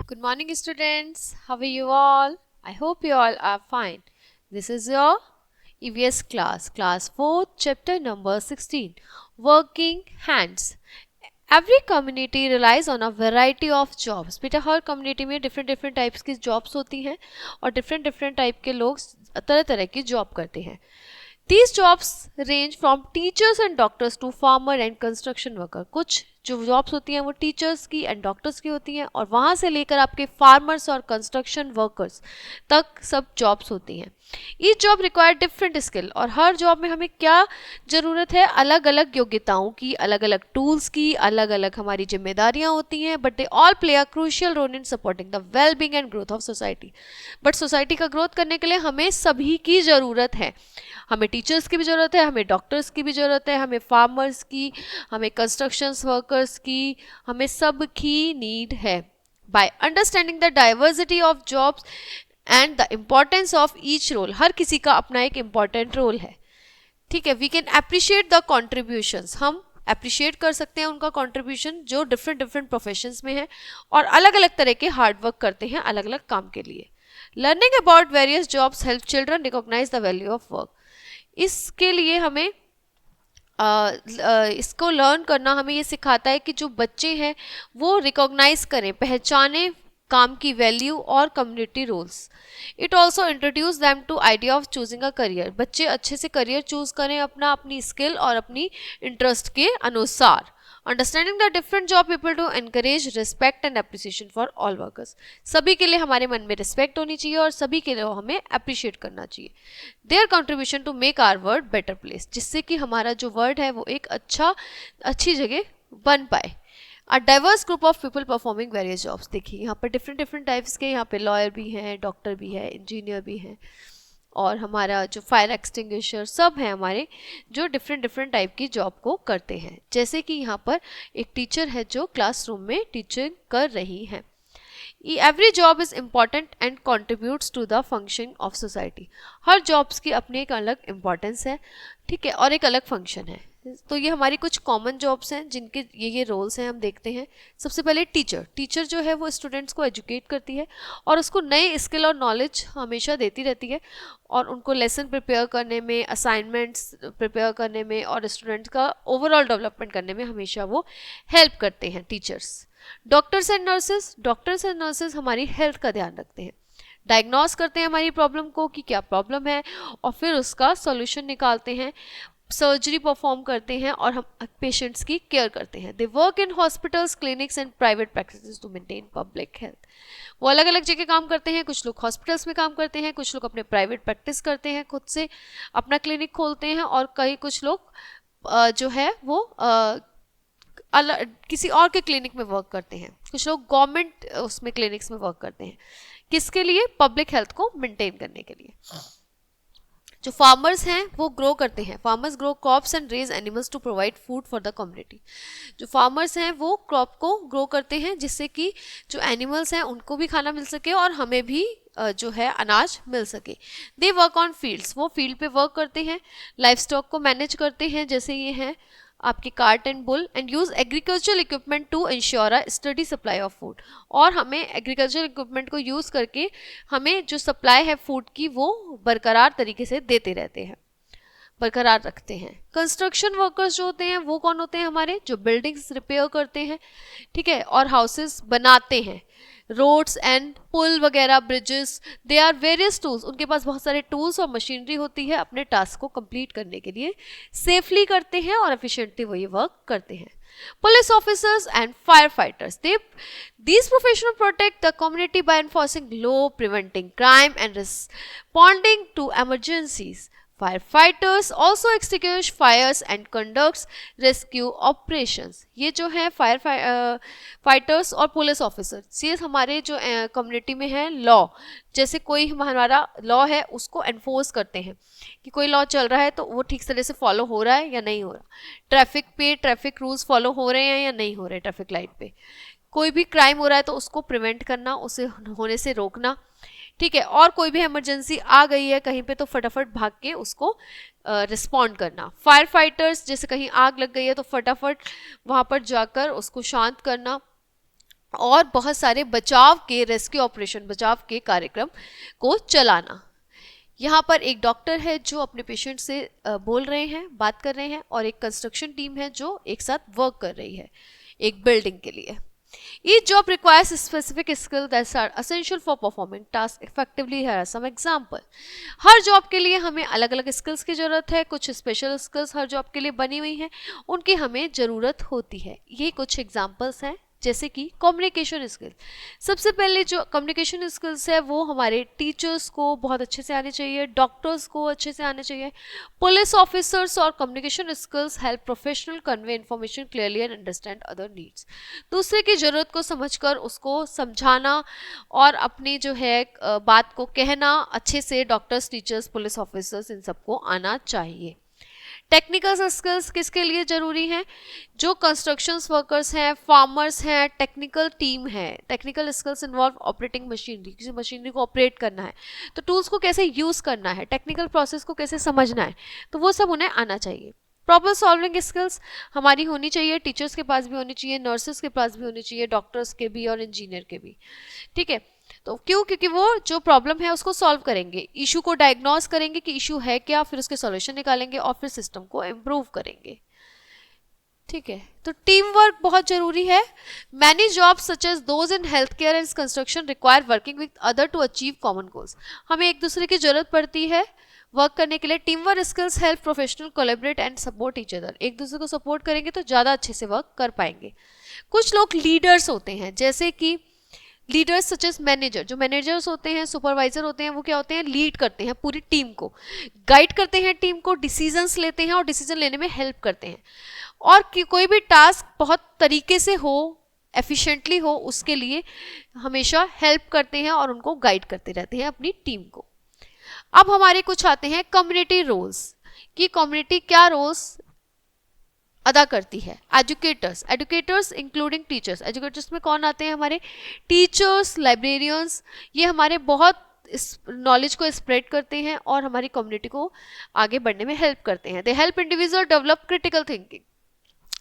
Good morning, students. How are you all? I hope you all are fine. This is your EVS class, class 4, chapter number 16, Working Hands. Every community relies on a variety of jobs. बेटा हर community में different types की jobs होती हैं और different type के लोग तरह तरह की जॉब करते हैं. These jobs range from teachers and doctors to farmer and construction worker. कुछ जो जॉब्स होती हैं वो टीचर्स की एंड डॉक्टर्स की होती हैं और वहाँ से लेकर आपके फार्मर्स और कंस्ट्रक्शन वर्कर्स तक सब जॉब्स होती हैं. Each job require different skill और हर जॉब में हमें क्या ज़रूरत है, अलग अलग योग्यताओं की, अलग अलग टूल्स की, अलग अलग हमारी जिम्मेदारियाँ होती हैं. But they all play a crucial role in supporting the well being and growth of society. But society का ग्रोथ करने के लिए हमें सभी की ज़रूरत है. हमें टीचर्स की भी ज़रूरत है, हमें डॉक्टर्स की भी ज़रूरत है, हमें फार्मर्स की, हमें कंस्ट्रक्शंस वर्कर्स की, हमें सब की नीड है. By understanding the diversity of jobs and the importance of each role, हर किसी का अपना एक इम्पॉर्टेंट रोल है. ठीक है, we can appreciate the contributions, हम अप्रिशिएट कर सकते हैं उनका कॉन्ट्रीब्यूशन जो डिफरेंट प्रोफेशंस में है और अलग अलग तरह के हार्ड वर्क करते हैं अलग अलग काम के लिए. Learning about various jobs help children recognise the value of work. इसके लिए हमें इसको लर्न करना हमें ये सिखाता है कि जो बच्चे हैं वो रिकॉग्नाइज करें, पहचानें काम की वैल्यू और community roles. It also introduce them to idea of choosing a career. बच्चे अच्छे से करियर चूज करें अपनी स्किल और अपनी इंटरेस्ट के अनुसार. Understanding the different job people to encourage respect and appreciation for all workers. सभी के लिए हमारे मन में रिस्पेक्ट होनी चाहिए और सभी के लिए हमें अप्रिशिएट करना चाहिए. Their contribution to make our world better place, जिससे कि हमारा जो वर्ड है वो एक अच्छी जगह बन पाए. A diverse group of people performing various jobs. देखिए यहाँ पर डिफरेंट टाइप्स के, यहाँ पे लॉयर भी हैं, डॉक्टर भी है, इंजीनियर भी हैं और हमारा जो फायर एक्सटिंग्विशर सब हैं हमारे जो डिफरेंट टाइप की जॉब को करते हैं. जैसे कि यहाँ पर एक टीचर है जो क्लासरूम में टीचिंग कर रही हैं. Every job is important and contributes to the function of society. हर जॉब्स की अपनी एक अलग इम्पॉर्टेंस है, ठीक है, और एक अलग फंक्शन है. तो ये हमारी कुछ कॉमन जॉब्स हैं जिनके ये रोल्स हैं, हम देखते हैं. सबसे पहले टीचर जो है वो स्टूडेंट्स को एजुकेट करती है और उसको नए स्किल और नॉलेज हमेशा देती रहती है और उनको लेसन प्रिपेयर करने में, असाइनमेंट्स प्रिपेयर करने में और स्टूडेंट्स का ओवरऑल डेवलपमेंट करने में हमेशा वो हेल्प करते हैं टीचर्स. डॉक्टर्स एंड नर्सेज हमारी हेल्थ का ध्यान रखते हैं, डायग्नोस करते हैं हमारी प्रॉब्लम को कि क्या प्रॉब्लम है और फिर उसका सॉल्यूशन निकालते हैं, सर्जरी परफॉर्म करते हैं और हम पेशेंट्स की केयर करते हैं. They work in hospitals, clinics and private practices to maintain public health. वो अलग अलग जगह काम करते हैं, कुछ लोग हॉस्पिटल्स में काम करते हैं, कुछ लोग अपने प्राइवेट प्रैक्टिस करते हैं, खुद से अपना क्लिनिक खोलते हैं और कुछ लोग जो है वो किसी और के क्लिनिक में वर्क करते हैं. कुछ लोग गवर्नमेंट उसमें क्लिनिक्स में वर्क करते हैं. किसके लिए? पब्लिक हेल्थ को मेंटेन करने के लिए. जो फार्मर्स हैं वो ग्रो करते हैं, farmers grow crops and raise animals to provide food for the community. जो फार्मर्स हैं वो क्रॉप को ग्रो करते हैं जिससे कि जो एनिमल्स हैं उनको भी खाना मिल सके और हमें भी जो है अनाज मिल सके. दे वर्क ऑन फील्ड्स, वो फील्ड पे वर्क करते हैं, लाइफ स्टॉक को मैनेज करते हैं जैसे ये हैं आपके cart and bull, and use agricultural equipment to ensure a steady supply of food. और हमें एग्रीकल्चरल इक्विपमेंट को यूज़ करके हमें जो सप्लाई है फूड की वो बरकरार तरीके से देते रहते हैं, बरकरार रखते हैं. कंस्ट्रक्शन वर्कर्स जो होते हैं वो कौन होते हैं? हमारे जो बिल्डिंग्स रिपेयर करते हैं, ठीक है, और हाउसेस बनाते हैं, रोड्स एंड पुल वगैरह, bridges. They are various tools, उनके पास बहुत सारे टूल्स और मशीनरी होती है अपने टास्क को कंप्लीट करने के लिए. सेफली करते हैं और एफिशिएंटली वो ये वर्क करते हैं. Police officers and firefighters, these professionals protect the community by enforcing law, preventing crime and responding to emergencies. Firefighters also extinguish fires and conducts rescue operations. ये जो है फायर फाइटर्स और पुलिस ऑफिसर्स, ये हमारे जो community में है law, जैसे कोई हमारा लॉ है उसको एनफोर्स करते हैं कि कोई लॉ चल रहा है तो वो ठीक तरह से फॉलो हो रहा है या नहीं हो रहा. ट्रैफिक रूल्स फॉलो हो रहे हैं या नहीं हो रहे. ट्रैफिक लाइट पे कोई भी क्राइम हो रहा है तो उसको प्रिवेंट करना, उसे होने से रोकना, ठीक है. और कोई भी इमरजेंसी आ गई है कहीं पे तो फटाफट भाग के उसको रिस्पॉन्ड करना. फायर फाइटर्स, जैसे कहीं आग लग गई है तो फटाफट वहाँ पर जाकर उसको शांत करना और बहुत सारे बचाव के रेस्क्यू ऑपरेशन, बचाव के कार्यक्रम को चलाना। यहाँ पर एक डॉक्टर है जो अपने पेशेंट से बोल रहे हैं, बात कर रहे हैं, और एक कंस्ट्रक्शन टीम है जो एक साथ वर्क कर रही है एक बिल्डिंग के लिए। Each job requires specific skills that are essential for performing tasks effectively. Here are some example. Her job के लिए हमें अलग अलग स्किल्स की ज़रूरत है, कुछ स्पेशल स्किल्स हर जॉब के लिए बनी हुई हैं, उनकी हमें ज़रूरत होती है। ये कुछ एग्जाम्पल्स हैं, जैसे कि कम्युनिकेशन स्किल। सबसे पहले जो कम्युनिकेशन स्किल्स है वो हमारे टीचर्स को बहुत अच्छे से आने चाहिए, डॉक्टर्स को अच्छे से आने चाहिए, पुलिस ऑफिसर्स। और communication skills help professional convey information clearly and understand other needs. दूसरे की ज़रूरत को समझकर उसको समझाना और अपनी जो है बात को कहना अच्छे से डॉक्टर्स, टीचर्स, पुलिस ऑफिसर्स, इन सबको आना चाहिए। टेक्निकल स्किल्स किसके लिए ज़रूरी हैं? जो कंस्ट्रक्शन वर्कर्स हैं, फार्मर्स हैं, टेक्निकल टीम है। Technical skills involve operating machinery, किसी मशीनरी को ऑपरेट करना है तो टूल्स को कैसे यूज़ करना है, टेक्निकल प्रोसेस को कैसे समझना है, तो वो सब उन्हें आना चाहिए। प्रॉब्लम सॉल्विंग स्किल्स हमारी होनी चाहिए, टीचर्स के पास भी होनी चाहिए, नर्सेस के पास भी होनी चाहिए, डॉक्टर्स के भी और इंजीनियर के भी। ठीक है, तो क्यों? क्योंकि वो जो प्रॉब्लम है उसको सॉल्व करेंगे, इशू को डायग्नोस करेंगे कि इशू है क्या, फिर उसके सॉल्यूशन निकालेंगे और फिर सिस्टम को इम्प्रूव करेंगे। ठीक है, तो टीम वर्क बहुत जरूरी है। Many jobs such as those in health care and construction require working with other to achieve common goals. हमें एक दूसरे की जरूरत पड़ती है वर्क करने के लिए। Team work skills help professional collaborate and support each other. एक दूसरे को सपोर्ट करेंगे तो ज़्यादा अच्छे से वर्क कर पाएंगे। कुछ लोग लीडर्स होते हैं, जैसे कि लीडर्स सच एज मैनेजर। जो मैनेजर्स होते हैं, सुपरवाइजर होते हैं, वो क्या होते हैं? लीड करते हैं पूरी टीम को, गाइड करते हैं टीम को, डिसीजंस लेते हैं और डिसीजन लेने में हेल्प करते हैं। और कोई भी टास्क बहुत तरीके से हो, एफिशिएंटली हो, उसके लिए हमेशा हेल्प करते हैं और उनको गाइड करते रहते हैं अपनी टीम को। अब हमारे कुछ आते हैं कम्युनिटी रोल्स, कि कम्युनिटी क्या रोल्स अदा करती है। Educators including teachers. एजुकेटर्स में कौन आते हैं? हमारे टीचर्स, लाइब्रेरियंस। ये हमारे बहुत इस नॉलेज को स्प्रेड करते हैं और हमारी कम्युनिटी को आगे बढ़ने में हेल्प करते हैं। They help individual develop critical thinking.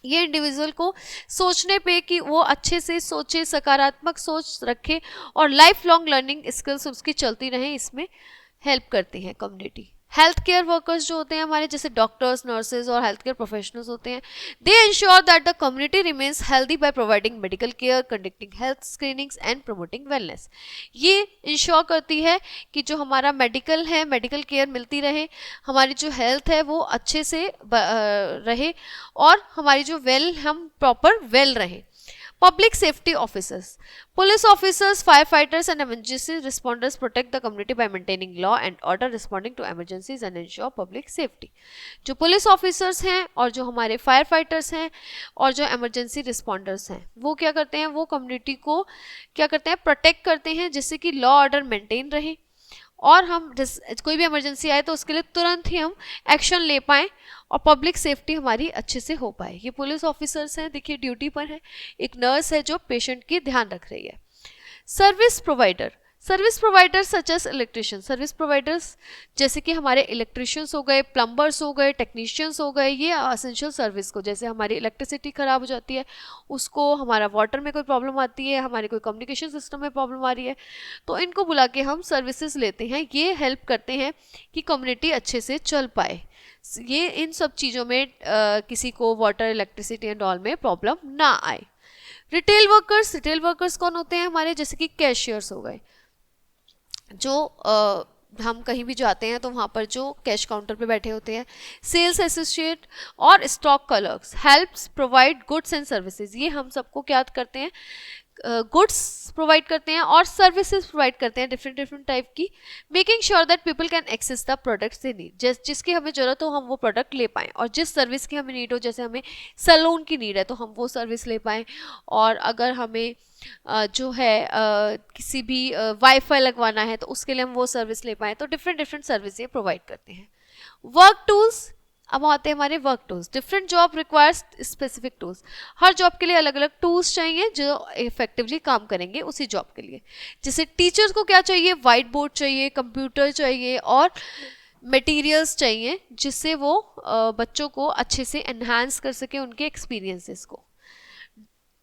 ये इंडिविजुअल को सोचने पे कि वो अच्छे से सोचे, सकारात्मक सोच रखे और लाइफ लॉन्ग लर्निंग स्किल्स उसकी चलती रहें, इसमें हेल्प करती हैं कम्युनिटी। हेल्थ केयर वर्कर्स जो होते हैं हमारे, जैसे डॉक्टर्स, नर्सेज और हेल्थ केयर प्रोफेशनल्स होते हैं, दे ensure that the community remains healthy by providing medical care, conducting health screenings and promoting wellness. ये इंश्योर करती है कि जो हमारा मेडिकल है, मेडिकल केयर मिलती रहे, हमारी जो हेल्थ है वो अच्छे से रहे और हमारी जो हम प्रॉपर वेल रहें। Public safety officers. Police officers, firefighters and emergency responders protect the community by maintaining law and order, responding to emergencies and ensure public safety. जो पुलिस ऑफिसर्स हैं और जो हमारे फायर फाइटर्स हैं और जो इमरजेंसी रिस्पॉन्डर्स हैं, वो क्या करते हैं? वो कम्युनिटी को क्या करते हैं? प्रोटेक्ट करते हैं, जिससे कि लॉ ऑर्डर मेंटेन रहे और हम कोई भी इमरजेंसी आए तो उसके लिए तुरंत ही हम एक्शन ले पाएँ और पब्लिक सेफ्टी हमारी अच्छे से हो पाए। ये पुलिस ऑफिसर्स हैं, देखिए ड्यूटी पर है। एक नर्स है जो पेशेंट की ध्यान रख रही है। Service provider such as electrician. Service providers जैसे कि हमारे इलेक्ट्रिशियंस हो गए, प्लम्बर्स हो गए, टेक्नीशियंस हो गए, ये असेंशियल सर्विस को, जैसे हमारी इलेक्ट्रिसिटी ख़राब हो जाती है, उसको हमारा वाटर में कोई प्रॉब्लम आती है, हमारे कोई कम्युनिकेशन सिस्टम में प्रॉब्लम आ रही है, तो इनको बुला के हम सर्विसेज लेते हैं। ये हेल्प करते हैं कि कम्युनिटी अच्छे से चल पाए। ये इन सब चीज़ों में किसी को वाटर, इलेक्ट्रिसिटी एंड ऑल में प्रॉब्लम ना आए। रिटेल वर्कर्स कौन होते हैं हमारे? जैसे कि कैशियर्स हो गए, जो हम कहीं भी जाते हैं तो वहाँ पर जो कैश काउंटर पे बैठे होते हैं। सेल्स एसोसिएट और stock clerks helps provide goods and services. ये हम सबको क्या करते हैं? गुड्स प्रोवाइड करते हैं और सर्विसेज प्रोवाइड करते हैं डिफरेंट टाइप की, making sure that people can access the products they need. जिसकी हमें ज़रूरत हो हम वो प्रोडक्ट ले पाएँ, और जिस सर्विस की हमें नीड हो, जैसे हमें सैलून की नीड है तो हम वो सर्विस ले पाएँ, और अगर हमें जो है किसी भी वाईफाई लगवाना है तो उसके लिए हम वो सर्विस ले पाएँ। तो डिफरेंट सर्विस ये प्रोवाइड करते हैं। वर्क टूल्स, अब आते हैं हमारे work tools. Different job requires specific tools. हर जॉब के लिए अलग अलग टूल्स चाहिए जो इफेक्टिवली काम करेंगे उसी जॉब के लिए। जैसे टीचर्स को क्या चाहिए? वाइट बोर्ड चाहिए, कंप्यूटर चाहिए और मटेरियल्स चाहिए, जिससे वो बच्चों को अच्छे से एनहांस कर सके उनके एक्सपीरियंसेस को।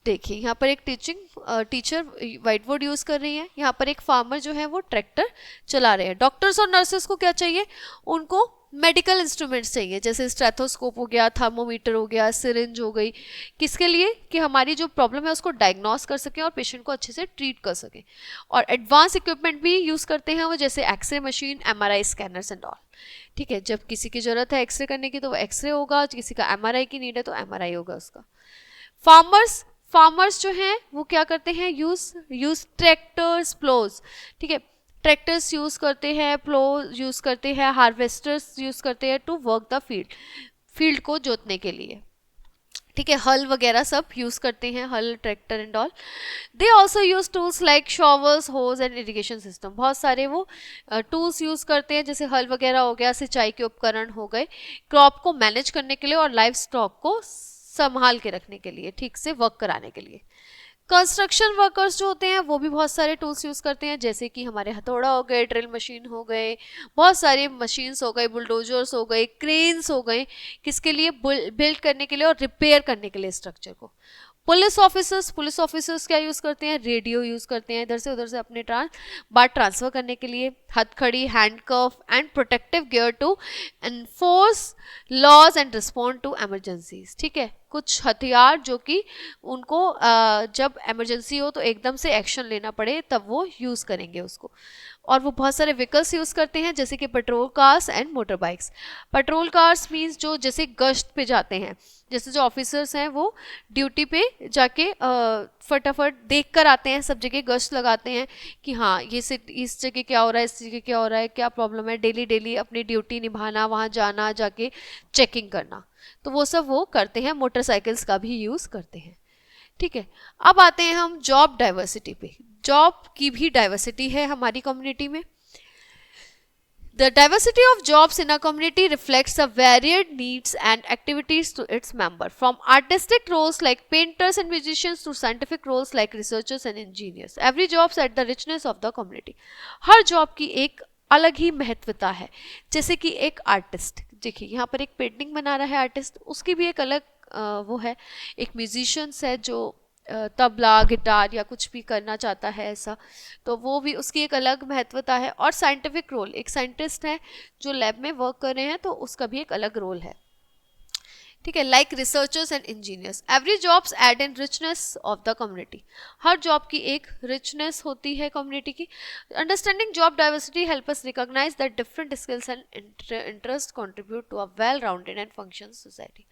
देखिए यहाँ पर एक टीचर व्हाइट बोर्ड यूज कर रही है, यहाँ पर एक फार्मर जो है वो ट्रैक्टर चला रहे हैं। डॉक्टर्स और नर्सेस को क्या चाहिए, उनको मेडिकल इंस्ट्रूमेंट्स चाहिए, जैसे स्टेथोस्कोप हो गया, थर्मोमीटर हो गया, सिरिंज हो गई, किसके लिए कि हमारी जो प्रॉब्लम है उसको डायग्नोस कर सकें और पेशेंट को अच्छे से ट्रीट कर सकें। और एडवांस इक्विपमेंट भी यूज़ करते हैं वो, जैसे x ray machine, MRI scanners and all. ठीक है, जब किसी की ज़रूरत है एक्सरे करने की तो वो एक्सरे होगा, किसी का एमआरआई की नीड है तो एमआरआई होगा उसका। फार्मर्स जो हैं वो क्या करते हैं, यूज ट्रैक्टर्स, प्लोज। ठीक है, ट्रैक्टर्स यूज करते हैं, प्लो यूज करते हैं, हार्वेस्टर्स यूज करते हैं टू वर्क द फील्ड को जोतने के लिए। ठीक है, हल वगैरह सब यूज करते हैं, हल, tractor and all. They also use tools like showers, hose and irrigation system. बहुत सारे वो टूल्स यूज करते हैं, जैसे हल वगैरह हो गया, सिंचाई के उपकरण हो गए, क्रॉप को मैनेज करने के लिए और लाइव स्टॉक को संभाल के रखने के लिए, ठीक से वर्क कराने के लिए। कंस्ट्रक्शन वर्कर्स जो होते हैं वो भी बहुत सारे टूल्स यूज़ करते हैं, जैसे कि हमारे हथौड़ा हो गए, ड्रिल मशीन हो गए, बहुत सारी मशीन्स हो गए, बुलडोजर्स हो गए, क्रेन्स हो गए, किसके लिए, बिल्ड करने के लिए और रिपेयर करने के लिए स्ट्रक्चर को। पुलिस ऑफिसर्स क्या यूज़ करते हैं, रेडियो यूज़ करते हैं इधर से उधर से अपने बात ट्रांसफ़र करने के लिए, हथकड़ी, handcuff and protective gear to enforce laws and respond to emergencies. ठीक है, कुछ हथियार जो कि उनको जब एमरजेंसी हो तो एकदम से एक्शन लेना पड़े तब वो यूज़ करेंगे उसको। और वो बहुत सारे व्हीकल्स यूज़ करते हैं, जैसे कि petrol cars and motor bikes. Petrol cars means जो जैसे गश्त पे जाते हैं, जैसे जो ऑफिसर्स हैं वो ड्यूटी पे जाके फटाफट देख कर आते हैं, सब जगह गश्त लगाते हैं कि हाँ ये इस जगह क्या हो रहा है, इस जगह क्या हो रहा है, क्या प्रॉब्लम है, डेली अपनी ड्यूटी निभाना, वहाँ जाना, जाके चेकिंग करना, तो वो सब वो करते हैं। मोटरसाइकिल्स का भी यूज़ करते हैं। ठीक है, अब आते हैं हम जॉब डाइवर्सिटी पे। जॉब की भी डाइवर्सिटी है हमारी कम्युनिटी में। The diversity of jobs in a community reflects the varied needs and activities to its member, from artistic roles like painters and musicians to scientific roles like researchers and engineers. Every job adds the richness of the community. हर जॉब की एक अलग ही महत्वता है, जैसे कि एक artist, देखिए यहाँ पर एक पेंटिंग बना रहा है आर्टिस्ट, उसकी भी एक अलग वो है। एक म्यूजिशियंस है जो तबला, गिटार या कुछ भी करना चाहता है ऐसा, तो वो भी उसकी एक अलग महत्वता है। और साइंटिफिक रोल, एक साइंटिस्ट है जो लैब में वर्क कर रहे हैं तो उसका भी एक अलग रोल है। ठीक है, like researchers and engineers, every jobs add in richness of the community. हर जॉब की एक रिचनेस होती है कम्युनिटी की। Understanding job diversity help us recognise that different skills and interest contribute to a well rounded and function society.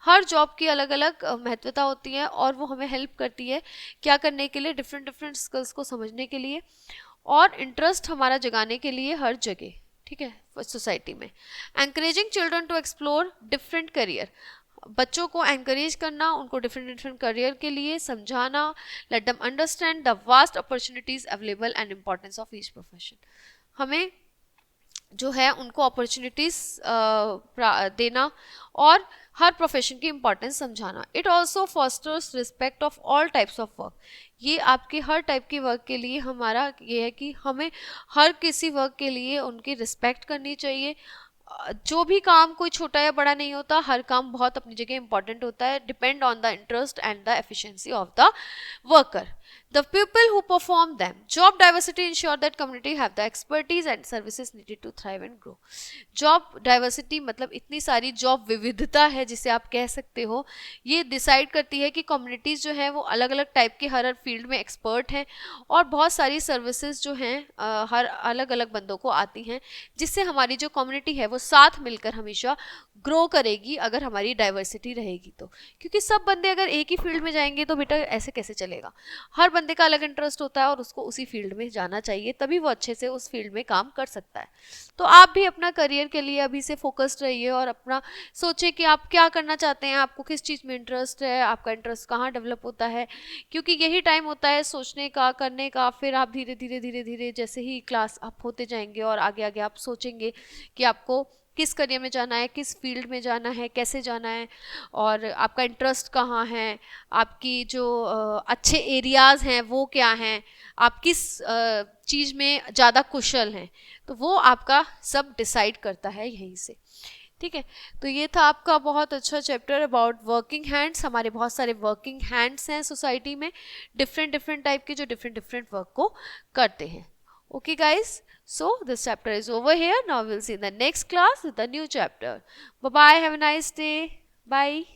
हर जॉब की अलग अलग महत्वता होती है और वो हमें हेल्प करती है क्या करने के लिए, डिफरेंट स्किल्स को समझने के लिए और इंटरेस्ट हमारा जगाने के लिए हर जगह। ठीक है, सोसाइटी में। Encouraging children to explore different career, बच्चों को एंकरेज करना, उनको डिफरेंट करियर के लिए समझाना, let them understand the vast opportunities available and importance of each profession. हमें जो है उनको अपॉर्चुनिटीज देना और हर प्रोफेशन की इंपॉर्टेंस समझाना। It also fosters respect of all types of work. ये आपके हर टाइप के वर्क के लिए हमारा ये है कि हमें हर किसी वर्क के लिए उनकी रिस्पेक्ट करनी चाहिए। जो भी काम कोई छोटा या बड़ा नहीं होता, हर काम बहुत अपनी जगह इंपॉर्टेंट होता है, depend on the interest and the efficiency of the worker, the people who perform them. Job diversity ensure that community have the expertise and services needed to thrive and grow. Job diversity मतलब इतनी सारी job विविधता है जिसे आप कह सकते हो, ये डिसाइड करती है कि कम्युनिटीज़ जो है वो अलग अलग टाइप के हर फील्ड में एक्सपर्ट हैं और बहुत सारी सर्विसेज जो हैं हर अलग अलग बंदों को आती हैं, जिससे हमारी जो कम्युनिटी है वो साथ मिलकर हमेशा ग्रो करेगी अगर हमारी डाइवर्सिटी रहेगी तो। क्योंकि सब बंदे अगर एक ही फील्ड में जाएंगे तो बेटा ऐसे कैसे चलेगा। हर बंदे का अलग इंटरेस्ट होता है और उसको उसी फील्ड में जाना चाहिए, तभी वो अच्छे से उस फील्ड में काम कर सकता है। तो आप भी अपना करियर के लिए अभी से फोकस्ड रहिए और अपना सोचिए कि आप क्या करना चाहते हैं, आपको किस चीज़ में इंटरेस्ट है, आपका इंटरेस्ट कहाँ डेवलप होता है, क्योंकि यही टाइम होता है सोचने का, करने का। फिर आप धीरे धीरे जैसे ही क्लास अप होते जाएंगे और आगे आगे आप सोचेंगे कि आपको किस करियर में जाना है, किस फील्ड में जाना है, कैसे जाना है और आपका इंटरेस्ट कहाँ है, आपकी जो अच्छे एरियाज़ हैं वो क्या हैं, आप किस चीज़ में ज़्यादा कुशल हैं, तो वो आपका सब डिसाइड करता है यहीं से। ठीक है, तो ये था आपका बहुत अच्छा चैप्टर अबाउट वर्किंग हैंड्स। हमारे बहुत सारे वर्किंग हैंड्स हैं सोसाइटी में, डिफरेंट डिफरेंट टाइप के, जो डिफरेंट डिफरेंट वर्क को करते हैं। Okay guys, so this chapter is over here. Now we'll see in the next class with a new chapter. Bye bye, have a nice day. Bye.